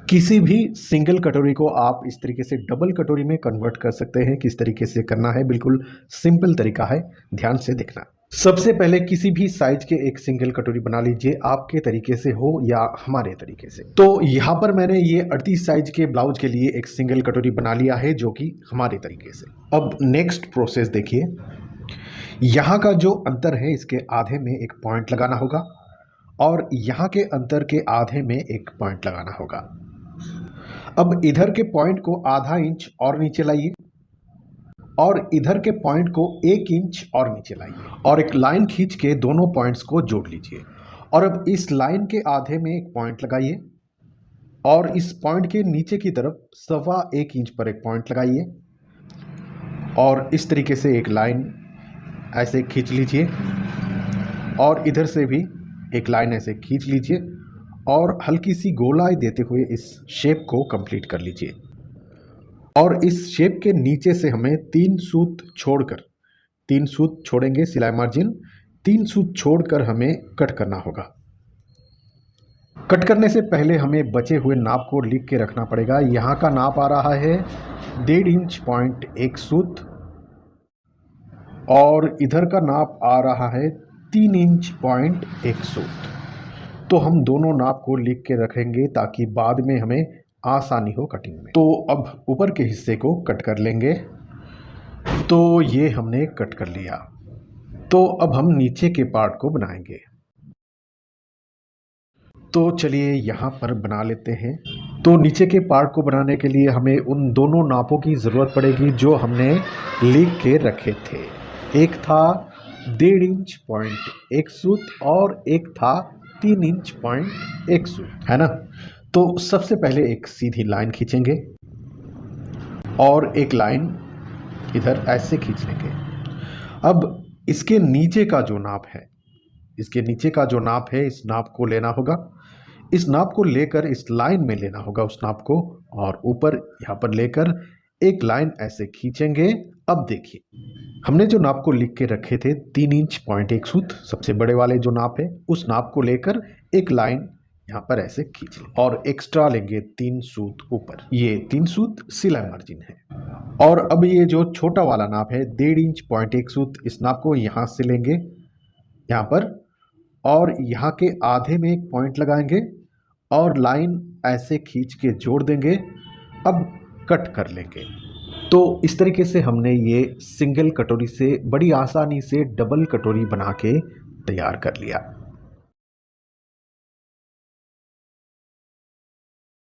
किसी भी सिंगल कटोरी को आप इस तरीके से डबल कटोरी में कन्वर्ट कर सकते हैं। किस तरीके से करना है, बिल्कुल सिंपल तरीका है, ध्यान से देखना। सबसे पहले किसी भी साइज के एक सिंगल कटोरी बना लीजिए, आपके तरीके से हो या हमारे तरीके से। तो यहाँ पर मैंने ये 38 साइज के ब्लाउज के लिए एक सिंगल कटोरी बना लिया है, जो कि हमारे तरीके से। अब नेक्स्ट प्रोसेस देखिए, यहाँ का जो अंतर है इसके आधे में एक पॉइंट लगाना होगा और यहाँ के अंतर के आधे में एक पॉइंट लगाना होगा। अब इधर के पॉइंट को आधा इंच और नीचे लाइए और इधर के पॉइंट को 1 इंच और नीचे लाइए और एक लाइन खींच के दोनों पॉइंट्स को जोड़ लीजिए। और अब इस लाइन के आधे में एक पॉइंट लगाइए और इस पॉइंट के नीचे की तरफ 1.25 इंच पर एक पॉइंट लगाइए और इस तरीके से एक लाइन ऐसे खींच लीजिए और इधर से भी एक लाइन ऐसे खींच लीजिए और हल्की सी गोलाई देते हुए इस शेप को कंप्लीट कर लीजिए। और इस शेप के नीचे से हमें 3 सूत छोड़कर, 3 सूत छोड़ेंगे सिलाई मार्जिन, 3 सूत छोड़कर हमें कट करना होगा। कट करने से पहले हमें बचे हुए नाप को लिख के रखना पड़ेगा। यहाँ का नाप आ रहा है 1.5 इंच पॉइंट 1 सूत और इधर का नाप आ रहा है 3 इंच पॉइंट 1 सूत। तो हम दोनों नाप को लिख के रखेंगे ताकि बाद में हमें आसानी हो कटिंग में। तो अब ऊपर के हिस्से को कट कर लेंगे। तो ये हमने कट कर लिया। तो अब हम नीचे के पार्ट को बनाएंगे। तो चलिए यहाँ पर बना लेते हैं। तो नीचे के पार्ट को बनाने के लिए हमें उन दोनों नापों की ज़रूरत पड़ेगी जो हमने लिख के रखे थे। एक था 1.5 इंच पॉइंट 1 सूत और एक था 3 इंच पॉइंट 1 सूत, है ना। तो सबसे पहले एक सीधी लाइन खींचेंगे और एक लाइन इधर ऐसे खींच लेंगे। अब इसके नीचे का जो नाप है, इसके नीचे का जो नाप है, इस नाप को लेना होगा। इस नाप को लेकर इस लाइन में लेना होगा उस नाप को और ऊपर यहाँ पर लेकर एक लाइन ऐसे खींचेंगे। अब देखिए, हमने जो नाप को लिख के रखे थे 3 इंच पॉइंट 1 सूत, सबसे बड़े वाले जो नाप है, उस नाप को लेकर एक लाइन यहाँ पर ऐसे खींच लें और एक्स्ट्रा लेंगे 3 सूत ऊपर। ये 3 सूत सिलाई मार्जिन है। और अब ये जो छोटा वाला नाप है 1.5 इंच पॉइंट 1 सूत, इस नाप को यहाँ से लेंगे यहाँ पर और यहाँ के आधे में एक पॉइंट लगाएंगे और लाइन ऐसे खींच के जोड़ देंगे। अब कट कर लेंगे। तो इस तरीके से हमने ये सिंगल कटोरी से बड़ी आसानी से डबल कटोरी बना के तैयार कर लिया।